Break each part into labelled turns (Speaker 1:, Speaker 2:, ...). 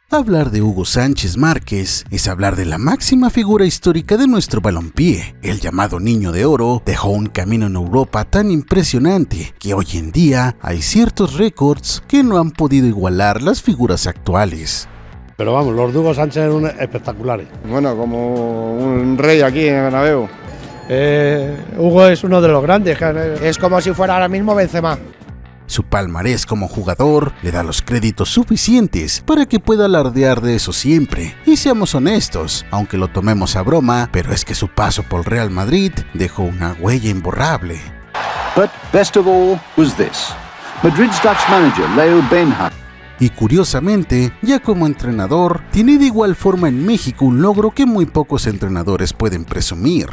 Speaker 1: Hablar de Hugo Sánchez Márquez es hablar de la máxima figura histórica de nuestro balompié. El llamado Niño de Oro dejó un camino en Europa tan impresionante que hoy en día hay ciertos récords que no han podido igualar las figuras actuales.
Speaker 2: Pero vamos, los de Hugo Sánchez eran espectaculares.
Speaker 3: Bueno, como un rey aquí en Bernabéu.
Speaker 4: Hugo es uno de los grandes.
Speaker 5: Es como si fuera ahora mismo Benzema.
Speaker 1: Su palmarés como jugador le da los créditos suficientes para que pueda alardear de eso siempre. Y seamos honestos, aunque lo tomemos a broma, pero es que su paso por Real Madrid dejó una huella imborrable.
Speaker 6: But best of all was this. Madrid's Dutch manager, Leo Beenhakker.
Speaker 1: Y curiosamente, ya como entrenador, tiene de igual forma en México un logro que muy pocos entrenadores pueden presumir.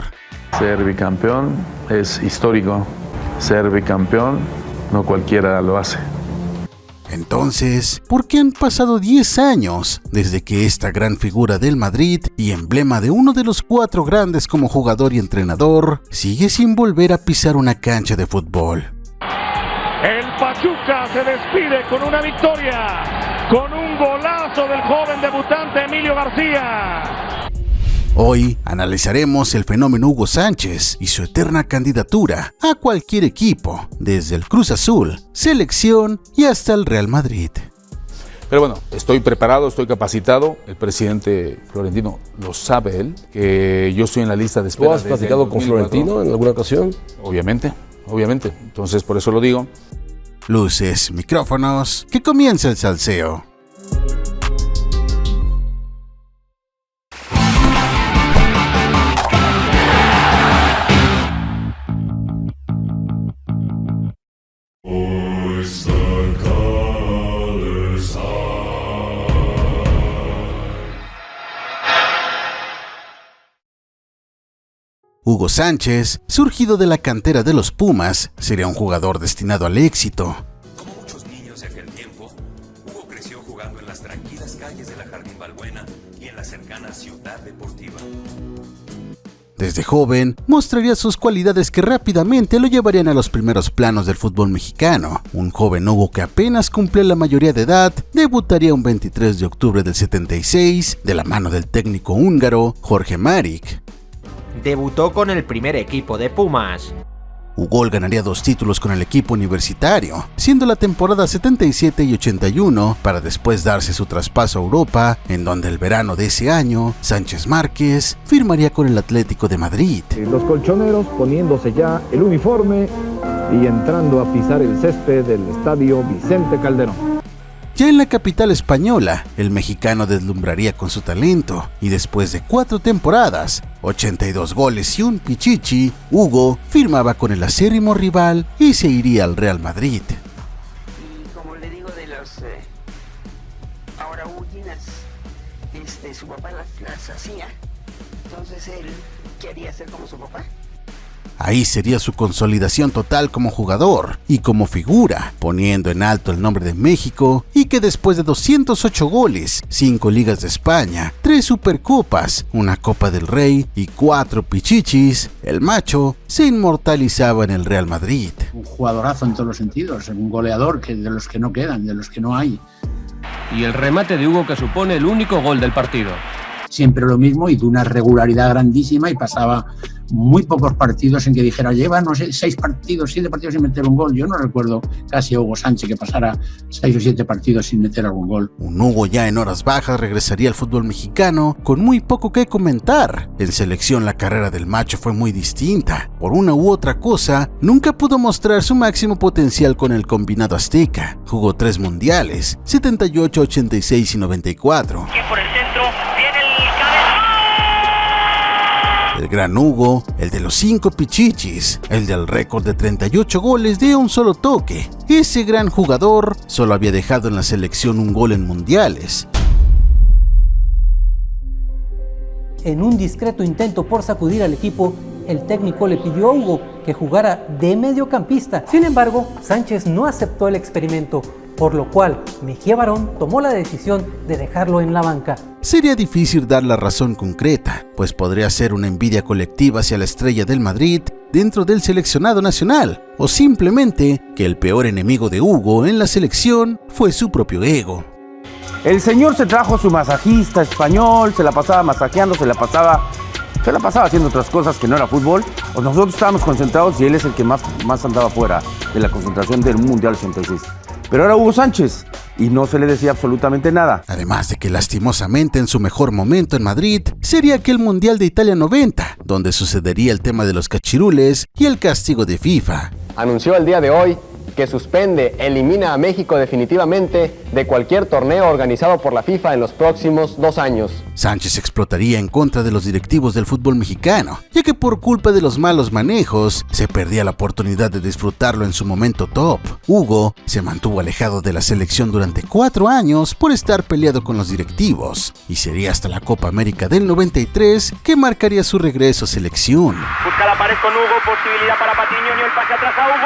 Speaker 7: Ser bicampeón es histórico. Ser bicampeón no cualquiera lo hace.
Speaker 1: Entonces, ¿por qué han pasado 10 años desde que esta gran figura del Madrid y emblema de uno de los 4 grandes como jugador y entrenador sigue sin volver a pisar una cancha de fútbol?
Speaker 8: El Pachuca se despide con una victoria, con un golazo del joven debutante Emilio García.
Speaker 1: Hoy analizaremos el fenómeno Hugo Sánchez y su eterna candidatura a cualquier equipo, desde el Cruz Azul, selección y hasta el Real Madrid.
Speaker 9: Pero bueno, estoy preparado, estoy capacitado. El presidente Florentino lo sabe él, que yo estoy en la lista de espera.
Speaker 2: ¿Tú has platicado con Florentino en alguna ocasión?
Speaker 9: Obviamente. Entonces por eso lo digo.
Speaker 1: Luces, micrófonos, que comienza el salseo. Hugo Sánchez, surgido de la cantera de los Pumas, sería un jugador destinado al éxito.
Speaker 10: Como muchos niños de aquel tiempo, Hugo creció jugando en las tranquilas calles de la Jardín Balbuena y en la cercana Ciudad Deportiva.
Speaker 1: Desde joven, mostraría sus cualidades que rápidamente lo llevarían a los primeros planos del fútbol mexicano. Un joven Hugo que apenas cumplía la mayoría de edad, debutaría un 23 de octubre del 76, de la mano del técnico húngaro Jorge Marek.
Speaker 11: Debutó con el primer equipo de Pumas.
Speaker 1: Hugo ganaría 2 títulos con el equipo universitario, siendo la temporada 77 y 81, para después darse su traspaso a Europa, en donde el verano de ese año, Sánchez Márquez firmaría con el Atlético de Madrid.
Speaker 12: Los colchoneros poniéndose ya el uniforme y entrando a pisar el césped del estadio Vicente Calderón.
Speaker 1: Ya en la capital española, el mexicano deslumbraría con su talento y después de 4 temporadas, 82 goles y un pichichi, Hugo firmaba con el acérrimo rival y se iría al Real Madrid.
Speaker 13: Y como le digo de los ahora Huguinas, su papá las hacía, entonces él quería ser como su papá.
Speaker 1: Ahí sería su consolidación total como jugador y como figura, poniendo en alto el nombre de México y que después de 208 goles, 5 ligas de España, 3 supercopas, una Copa del Rey y 4 pichichis, el macho se inmortalizaba en el Real Madrid.
Speaker 14: Un jugadorazo en todos los sentidos, un goleador que de los que no quedan, de los que no hay.
Speaker 15: Y el remate de Hugo que supone el único gol del partido.
Speaker 14: Siempre lo mismo y de una regularidad grandísima y pasaba muy pocos partidos en que dijera lleva, no sé, 7 partidos sin meter un gol. Yo no recuerdo casi a Hugo Sánchez que pasara 6 o 7 partidos sin meter algún gol.
Speaker 1: Un Hugo ya en horas bajas regresaría al fútbol mexicano con muy poco que comentar. En selección la carrera del macho fue muy distinta. Por una u otra cosa, nunca pudo mostrar su máximo potencial con el combinado azteca. Jugó 3 mundiales, 78, 86 y 94.
Speaker 8: Por el centro, viene
Speaker 1: el gran Hugo, el de los 5 pichichis, el del récord de 38 goles de un solo toque. Ese gran jugador solo había dejado en la selección un gol en mundiales.
Speaker 16: En un discreto intento por sacudir al equipo, el técnico le pidió a Hugo que jugara de mediocampista. Sin embargo, Sánchez no aceptó el experimento, por lo cual Mejía Barón tomó la decisión de dejarlo en la banca.
Speaker 1: Sería difícil dar la razón concreta, pues podría ser una envidia colectiva hacia la estrella del Madrid dentro del seleccionado nacional, o simplemente que el peor enemigo de Hugo en la selección fue su propio ego.
Speaker 17: El señor se trajo su masajista español, se la pasaba masajeando, se la pasaba haciendo otras cosas que no era fútbol. O nosotros estábamos concentrados y él es el que más andaba fuera de la concentración del Mundial 86. Pero era Hugo Sánchez y no se le decía absolutamente nada.
Speaker 1: Además de que lastimosamente en su mejor momento en Madrid sería aquel Mundial de Italia 90, donde sucedería el tema de los cachirules y el castigo de FIFA.
Speaker 18: Anunció el día de hoy que elimina a México definitivamente de cualquier torneo organizado por la FIFA en los próximos 2 años.
Speaker 1: Sánchez explotaría en contra de los directivos del fútbol mexicano, ya que por culpa de los malos manejos se perdía la oportunidad de disfrutarlo en su momento top. Hugo se mantuvo alejado de la selección durante 4 años por estar peleado con los directivos, y sería hasta la Copa América del 93 que marcaría su regreso a selección.
Speaker 8: Busca la pared con Hugo, posibilidad para Patiño y el pase atrás a Hugo.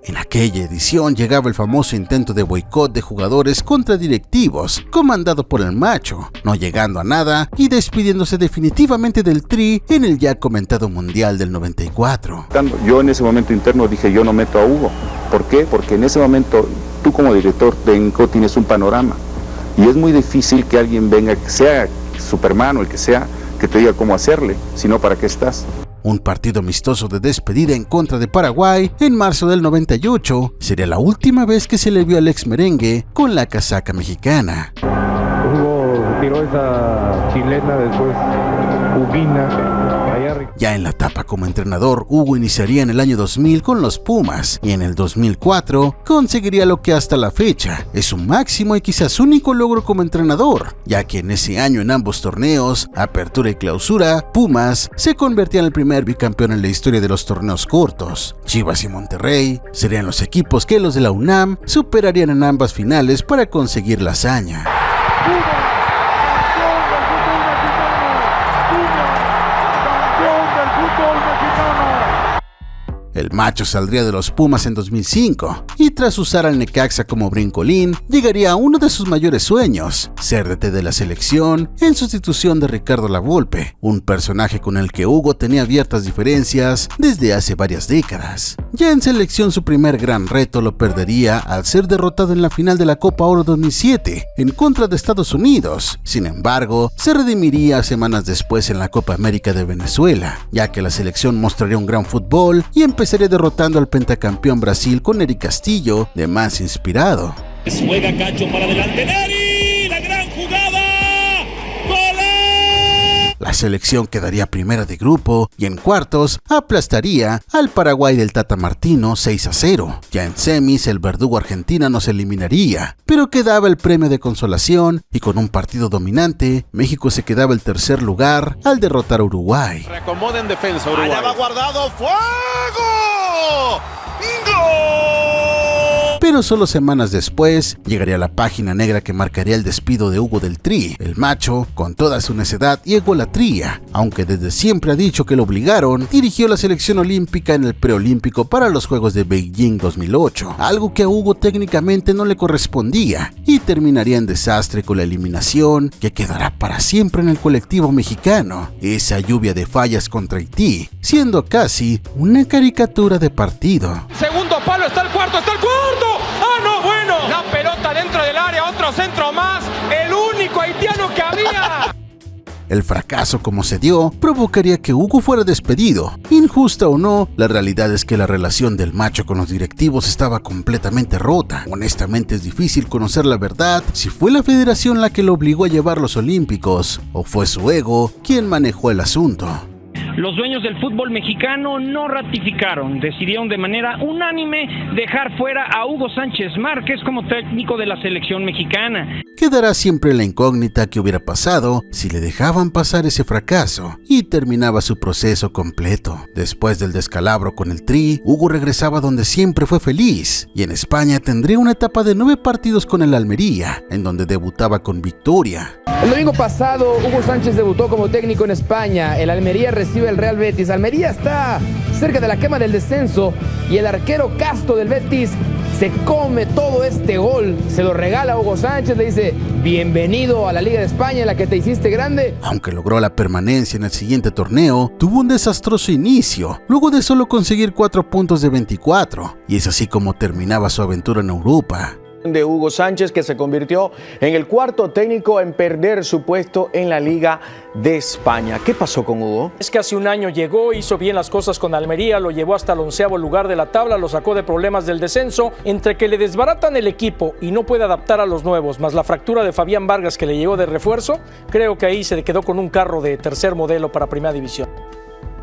Speaker 1: En aquella edición llegaba el famoso intento de boicot de jugadores contra directivos, comandado por el Macho, no llegando a nada y despidiéndose definitivamente del Tri en el ya comentado Mundial del 94.
Speaker 19: Yo en ese momento interno dije, yo no meto a Hugo. ¿Por qué? Porque en ese momento tú como director técnico tienes un panorama y es muy difícil que alguien venga, que sea Superman o el que sea, que te diga cómo hacerle, sino para qué estás.
Speaker 1: Un partido amistoso de despedida en contra de Paraguay en marzo del 98 sería la última vez que se le vio al ex merengue con la casaca mexicana.
Speaker 12: Hugo tiró esa chilena, después Huguina.
Speaker 1: Ya en la etapa como entrenador, Hugo iniciaría en el año 2000 con los Pumas y en el 2004 conseguiría lo que hasta la fecha es su máximo y quizás único logro como entrenador, ya que en ese año en ambos torneos, Apertura y Clausura, Pumas se convertía en el primer bicampeón en la historia de los torneos cortos. Chivas y Monterrey serían los equipos que los de la UNAM superarían en ambas finales para conseguir la hazaña. El Macho saldría de los Pumas en 2005 y tras usar al Necaxa como brincolín, llegaría a uno de sus mayores sueños, ser DT de la selección en sustitución de Ricardo Lavolpe, un personaje con el que Hugo tenía abiertas diferencias desde hace varias décadas. Ya en selección su primer gran reto lo perdería al ser derrotado en la final de la Copa Oro 2007 en contra de Estados Unidos. Sin embargo, se redimiría semanas después en la Copa América de Venezuela, ya que la selección mostraría un gran fútbol y empezaría derrotando al pentacampeón Brasil con Eric Castillo, de más inspirado.
Speaker 8: Juega Cacho para adelante, Neri, la gran jugada, ¡gol!
Speaker 1: La selección quedaría primera de grupo y en cuartos aplastaría al Paraguay del Tata Martino 6-0. Ya en semis el verdugo Argentina nos eliminaría, pero quedaba el premio de consolación y con un partido dominante, México se quedaba el tercer lugar al derrotar a Uruguay.
Speaker 8: Reacomoda en defensa Uruguay. Allá va guardado, fuego. ¡Gol!
Speaker 1: Pero solo semanas después llegaría la página negra que marcaría el despido de Hugo del Tri, el Macho, con toda su necedad y egolatría. Aunque desde siempre ha dicho que lo obligaron, dirigió la selección olímpica en el preolímpico para los Juegos de Beijing 2008, algo que a Hugo técnicamente no le correspondía, y terminaría en desastre con la eliminación que quedará para siempre en el colectivo mexicano, esa lluvia de fallas contra Haití, siendo casi una caricatura de partido.
Speaker 8: Segundo palo, está el cuarto, ¡ah, no, bueno! La pelota dentro del área, otro centro más, el único haitiano que había.
Speaker 1: El fracaso como se dio provocaría que Hugo fuera despedido. Injusta o no, la realidad es que la relación del Macho con los directivos estaba completamente rota. Honestamente es difícil conocer la verdad si fue la federación la que lo obligó a llevar los olímpicos o fue su ego quien manejó el asunto.
Speaker 20: Los dueños del fútbol mexicano no ratificaron, decidieron de manera unánime dejar fuera a Hugo Sánchez Márquez como técnico de la selección mexicana.
Speaker 1: Quedará siempre la incógnita que hubiera pasado si le dejaban pasar ese fracaso y terminaba su proceso completo. Después del descalabro con el Tri, Hugo regresaba donde siempre fue feliz y en España tendría una etapa de 9 partidos con el Almería, en donde debutaba con victoria.
Speaker 21: El domingo pasado, Hugo Sánchez debutó como técnico en España. El Almería recibe el Real Betis. Almería está cerca de la quema del descenso y el arquero Casto del Betis se come todo este gol. Se lo regala a Hugo Sánchez, le dice: bienvenido a la Liga de España en la que te hiciste grande.
Speaker 1: Aunque logró la permanencia en el siguiente torneo, tuvo un desastroso inicio, luego de solo conseguir 4 puntos de 24, y es así como terminaba su aventura en Europa.
Speaker 3: de Hugo Sánchez, que se convirtió en el cuarto técnico en perder su puesto en la Liga de España. ¿Qué pasó con Hugo?
Speaker 22: Es que hace un año llegó, hizo bien las cosas con Almería, lo llevó hasta el 11º lugar de la tabla, lo sacó de problemas del descenso. Entre que le desbaratan el equipo y no puede adaptar a los nuevos, más la fractura de Fabián Vargas que le llegó de refuerzo, creo que ahí se quedó con un carro de tercer modelo para Primera División.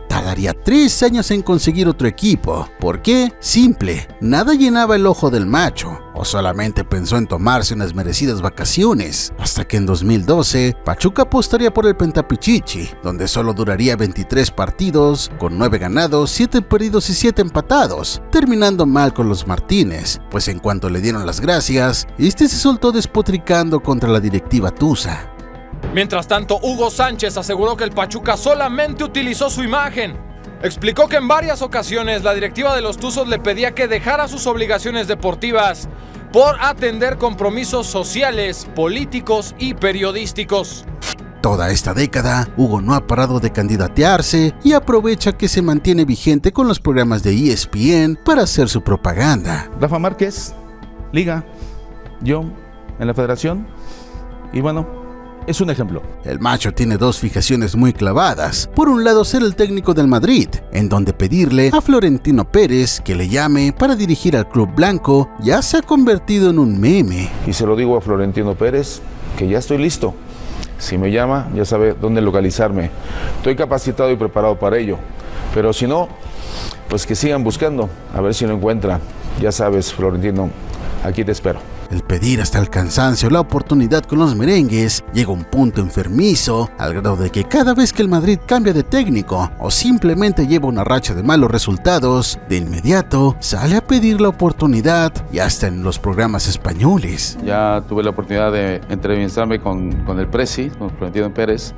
Speaker 1: Tardaría 3 años en conseguir otro equipo. ¿Por qué? Simple, nada llenaba el ojo del macho, o solamente pensó en tomarse unas merecidas vacaciones, hasta que en 2012 Pachuca apostaría por el Pentapichichi, donde solo duraría 23 partidos, con 9 ganados, 7 perdidos y 7 empatados, terminando mal con los Martínez, pues en cuanto le dieron las gracias, este se soltó despotricando contra la directiva tusa.
Speaker 23: Mientras tanto, Hugo Sánchez aseguró que el Pachuca solamente utilizó su imagen. Explicó que en varias ocasiones la directiva de los Tuzos le pedía que dejara sus obligaciones deportivas por atender compromisos sociales, políticos y periodísticos.
Speaker 1: Toda esta década, Hugo no ha parado de candidatearse y aprovecha que se mantiene vigente con los programas de ESPN para hacer su propaganda.
Speaker 24: Rafa Márquez, Liga, yo en la Federación y bueno, es un ejemplo.
Speaker 1: El macho tiene 2 fijaciones muy clavadas. Por un lado, ser el técnico del Madrid, en donde pedirle a Florentino Pérez que le llame para dirigir al club blanco ya se ha convertido en un meme.
Speaker 7: Y se lo digo a Florentino Pérez, que ya estoy listo. Si me llama, ya sabe dónde localizarme. Estoy capacitado y preparado para ello. Pero si no, pues que sigan buscando, a ver si lo encuentran. Ya sabes, Florentino, aquí te espero.
Speaker 1: El pedir hasta el cansancio la oportunidad con los merengues llega a un punto enfermizo, al grado de que cada vez que el Madrid cambia de técnico o simplemente lleva una racha de malos resultados, de inmediato sale a pedir la oportunidad y hasta en los programas españoles.
Speaker 7: Ya tuve la oportunidad de entrevistarme con el Presi, con Florentino Pérez,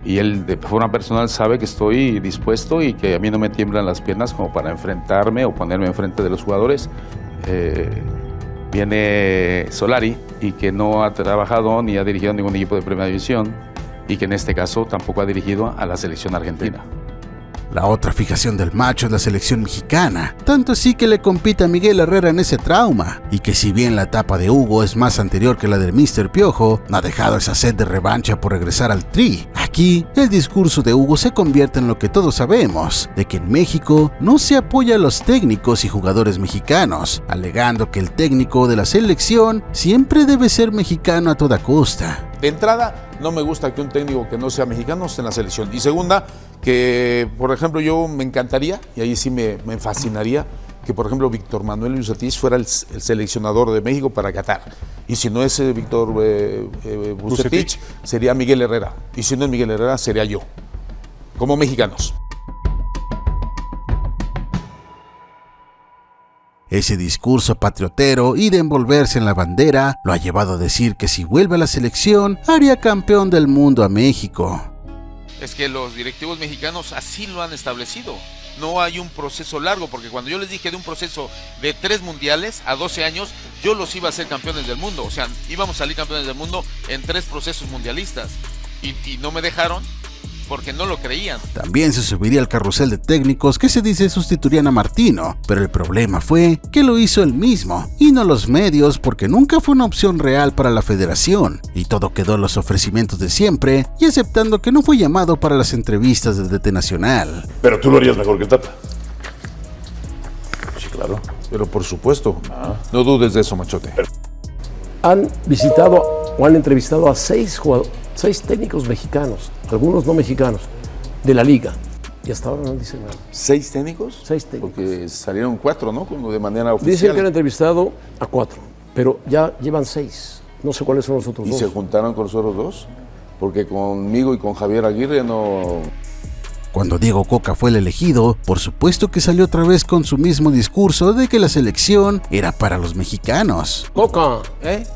Speaker 7: y él de forma personal sabe que estoy dispuesto y que a mí no me tiemblan las piernas como para enfrentarme o ponerme enfrente de los jugadores. Viene Solari y que no ha trabajado ni ha dirigido ningún equipo de Primera División y que en este caso tampoco ha dirigido a la selección argentina.
Speaker 1: La otra fijación del macho es la selección mexicana, tanto así que le compite a Miguel Herrera en ese trauma, y que si bien la etapa de Hugo es más anterior que la del Mr. Piojo, no ha dejado esa sed de revancha por regresar al Tri. Aquí, el discurso de Hugo se convierte en lo que todos sabemos, de que en México no se apoya a los técnicos y jugadores mexicanos, alegando que el técnico de la selección siempre debe ser mexicano a toda costa.
Speaker 9: De entrada, no me gusta que un técnico que no sea mexicano esté en la selección. Y segunda, que por ejemplo yo me encantaría, y ahí sí me fascinaría, que por ejemplo Víctor Manuel Bucetich fuera el seleccionador de México para Qatar. Y si no es Víctor Bucetich, sería Miguel Herrera. Y si no es Miguel Herrera, sería yo, como mexicanos.
Speaker 1: Ese discurso patriotero y de envolverse en la bandera lo ha llevado a decir que si vuelve a la selección, haría campeón del mundo a México.
Speaker 9: Es que los directivos mexicanos así lo han establecido. No hay un proceso largo, porque cuando yo les dije de un proceso de 3 mundiales a 12 años, yo los iba a hacer campeones del mundo. O sea, íbamos a salir campeones del mundo en 3 procesos mundialistas. Y no me dejaron porque no lo creían.
Speaker 1: También se subiría al carrusel de técnicos que se dice sustituirían a Martino, pero el problema fue que lo hizo él mismo y no los medios, porque nunca fue una opción real para la federación y todo quedó en los ofrecimientos de siempre, y aceptando que no fue llamado para las entrevistas del DT Nacional.
Speaker 2: Pero tú lo harías mejor que el Tata.
Speaker 9: Sí, claro, pero por supuesto, no dudes de eso, machote.
Speaker 2: Han visitado o han entrevistado a 6 técnicos mexicanos, algunos no mexicanos, de la liga. Y hasta ahora no dicen nada.
Speaker 9: ¿6 técnicos?
Speaker 2: 6 técnicos.
Speaker 9: Porque salieron 4, ¿no? Como de manera oficial.
Speaker 2: Dicen que han entrevistado a 4, pero ya llevan 6. No sé cuáles son los otros 2.
Speaker 9: ¿Y se juntaron con los otros 2? Porque conmigo y con Javier Aguirre no...
Speaker 1: Cuando Diego Coca fue el elegido, por supuesto que salió otra vez con su mismo discurso de que la selección era para los mexicanos.
Speaker 2: Coca,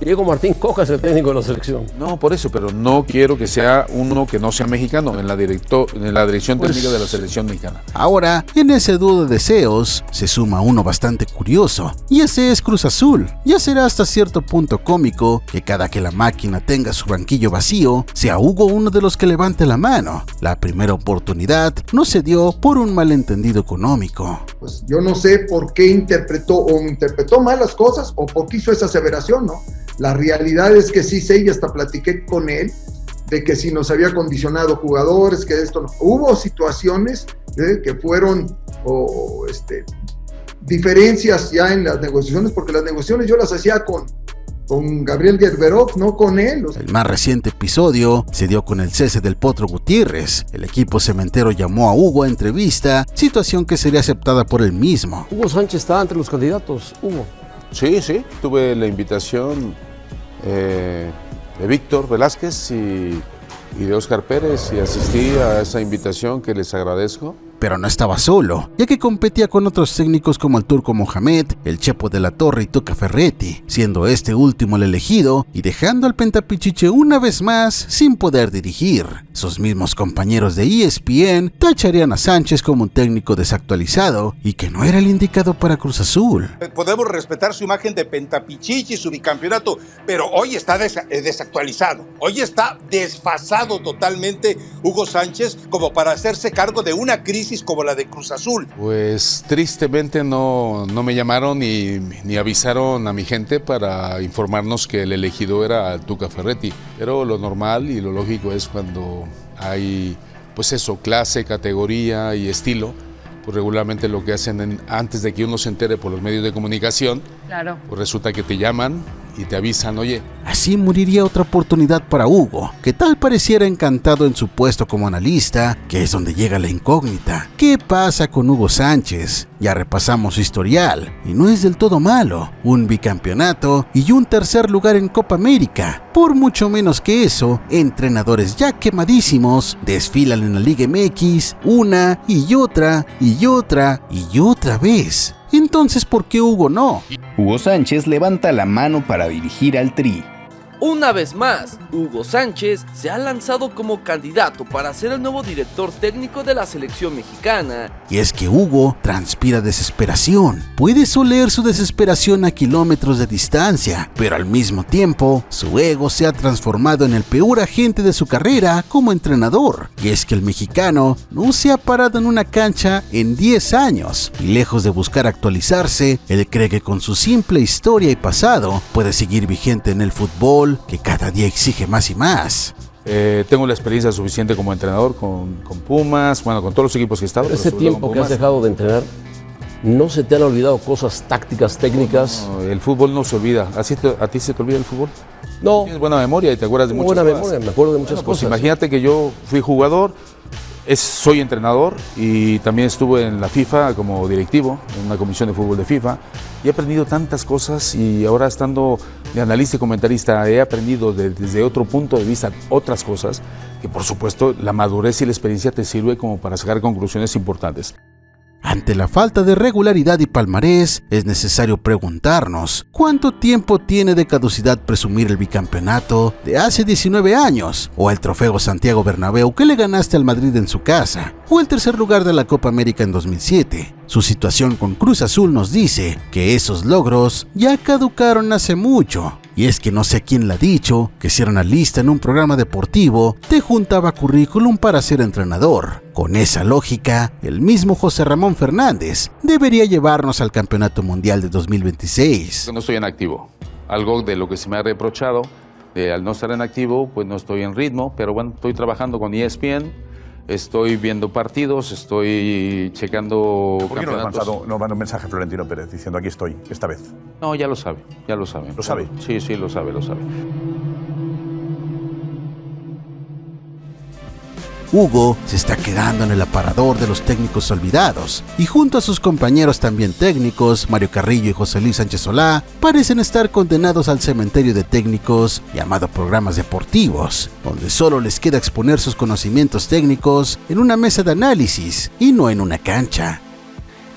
Speaker 2: Diego Martín Coca es el técnico de la selección.
Speaker 9: No, por eso, pero no quiero que sea uno que no sea mexicano en la dirección técnica de la selección mexicana.
Speaker 1: Ahora, en ese dúo de deseos, se suma uno bastante curioso, y ese es Cruz Azul. Ya será hasta cierto punto cómico que cada que la máquina tenga su banquillo vacío, sea Hugo uno de los que levante la mano. La primera oportunidad verdad no se dio por un malentendido económico.
Speaker 4: Pues yo no sé por qué interpretó mal las cosas o por qué hizo esa aseveración, ¿no? La realidad es que sí sé y hasta platiqué con él de que si nos había condicionado jugadores, que esto no. Hubo situaciones que fueron diferencias ya en las negociaciones, porque las negociaciones yo las hacía con Gabriel Gerberov, no con él.
Speaker 1: El más reciente episodio se dio con el cese del Potro Gutiérrez. El equipo cementero llamó a Hugo a entrevista, situación que sería aceptada por él mismo.
Speaker 2: Hugo Sánchez está entre los candidatos, Hugo.
Speaker 7: Sí, tuve la invitación de Víctor Velázquez y de Óscar Pérez y asistí a esa invitación que les agradezco.
Speaker 1: Pero no estaba solo, ya que competía con otros técnicos como el Turco Mohamed, el Chepo de la Torre y Tuca Ferretti, siendo este último el elegido y dejando al Pentapichiche una vez más sin poder dirigir. Sus mismos compañeros de ESPN tacharían a Sánchez como un técnico desactualizado y que no era el indicado para Cruz Azul.
Speaker 5: Podemos respetar su imagen de Pentapichichi, su bicampeonato, pero hoy está desactualizado, hoy está desfasado totalmente Hugo Sánchez como para hacerse cargo de una crisis como la de Cruz Azul.
Speaker 7: Pues tristemente no me llamaron ni avisaron a mi gente para informarnos que el elegido era Tuca Ferretti, pero lo normal y lo lógico es cuando hay pues eso, clase, categoría y estilo, pues regularmente lo que hacen antes de que uno se entere por los medios de comunicación,
Speaker 6: claro,
Speaker 7: pues resulta que te llaman y te avisan, oye.
Speaker 1: Así moriría otra oportunidad para Hugo, que tal pareciera encantado en su puesto como analista, que es donde llega la incógnita. ¿Qué pasa con Hugo Sánchez? Ya repasamos su historial, y no es del todo malo. Un bicampeonato y un tercer lugar en Copa América. Por mucho menos que eso, entrenadores ya quemadísimos desfilan en la Liga MX una y otra y otra y otra vez. Entonces, ¿por qué Hugo no?
Speaker 10: Hugo Sánchez levanta la mano para dirigir al Tri.
Speaker 25: Una vez más, Hugo Sánchez se ha lanzado como candidato para ser el nuevo director técnico de la selección mexicana.
Speaker 1: Y es que Hugo transpira desesperación. Puedes oler su desesperación a kilómetros de distancia, pero al mismo tiempo, su ego se ha transformado en el peor agente de su carrera como entrenador. Y es que el mexicano no se ha parado en una cancha en 10 años. Y lejos de buscar actualizarse, él cree que con su simple historia y pasado puede seguir vigente en el fútbol, que cada día exige más y más.
Speaker 7: Tengo la experiencia suficiente como entrenador con Pumas, bueno, con todos los equipos que he estado.
Speaker 2: Ese tiempo que has dejado de entrenar, ¿no se te han olvidado cosas tácticas, técnicas?
Speaker 7: No, el fútbol no se olvida. ¿A ti se te olvida el fútbol?
Speaker 2: No.
Speaker 7: Tienes buena memoria y te acuerdas de muchas cosas.
Speaker 2: Buena memoria, me acuerdo de muchas cosas.
Speaker 7: Imagínate que yo fui jugador, soy entrenador y también estuve en la FIFA como directivo, en una comisión de fútbol de FIFA, y he aprendido tantas cosas y ahora estando de analista y comentarista he aprendido desde otro punto de vista otras cosas que por supuesto la madurez y la experiencia te sirve como para sacar conclusiones importantes.
Speaker 1: Ante la falta de regularidad y palmarés, es necesario preguntarnos ¿cuánto tiempo tiene de caducidad presumir el bicampeonato de hace 19 años? ¿O el trofeo Santiago Bernabéu que le ganaste al Madrid en su casa? ¿O el tercer lugar de la Copa América en 2007? Su situación con Cruz Azul nos dice que esos logros ya caducaron hace mucho. Y es que no sé quién le ha dicho que si era analista en un programa deportivo, te juntaba currículum para ser entrenador. Con esa lógica, el mismo José Ramón Fernández debería llevarnos al Campeonato Mundial de 2026.
Speaker 7: No estoy en activo. Algo de lo que se me ha reprochado, al no estar en activo, pues no estoy en ritmo, pero bueno, estoy trabajando con ESPN, estoy viendo partidos, estoy checando
Speaker 26: ¿Por qué no manda un mensaje a Florentino Pérez diciendo aquí estoy, esta vez?
Speaker 7: No, ya lo sabe, ya lo sabe.
Speaker 26: ¿Lo sabe?
Speaker 7: Sí, lo sabe.
Speaker 1: Hugo se está quedando en el aparador de los técnicos olvidados y junto a sus compañeros también técnicos, Mario Carrillo y José Luis Sánchez Solá, parecen estar condenados al cementerio de técnicos llamado programas deportivos, donde solo les queda exponer sus conocimientos técnicos en una mesa de análisis y no en una cancha.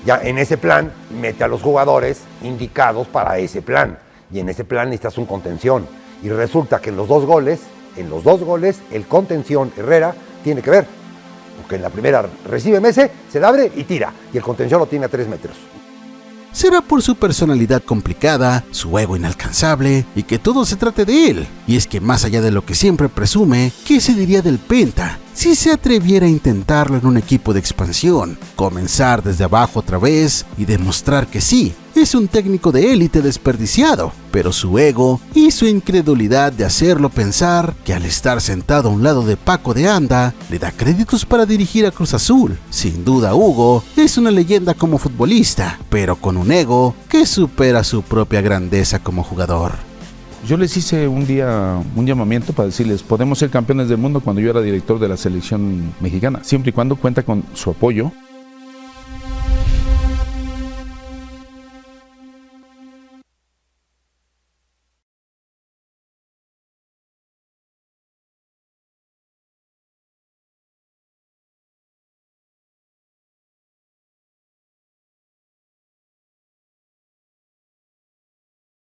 Speaker 27: Ya en ese plan mete a los jugadores indicados para ese plan y en ese plan necesitas un contención y resulta que en los dos goles el contención Herrera tiene que ver, porque en la primera recibe Mese, se la abre y tira, y el contención lo tiene a 3 metros.
Speaker 1: será por su personalidad complicada, su ego inalcanzable y que todo se trate de él. Y es que más allá de lo que siempre presume, ¿qué se diría del Penta si se atreviera a intentarlo en un equipo de expansión, comenzar desde abajo otra vez y demostrar que sí, es un técnico de élite desperdiciado, pero su ego y su incredulidad de hacerlo pensar que al estar sentado a un lado de Paco de Anda, le da créditos para dirigir a Cruz Azul? Sin duda, Hugo es una leyenda como futbolista, pero con un ego que supera su propia grandeza como jugador.
Speaker 24: Yo les hice un día un llamamiento para decirles, podemos ser campeones del mundo cuando yo era director de la selección mexicana, siempre y cuando cuenta con su apoyo.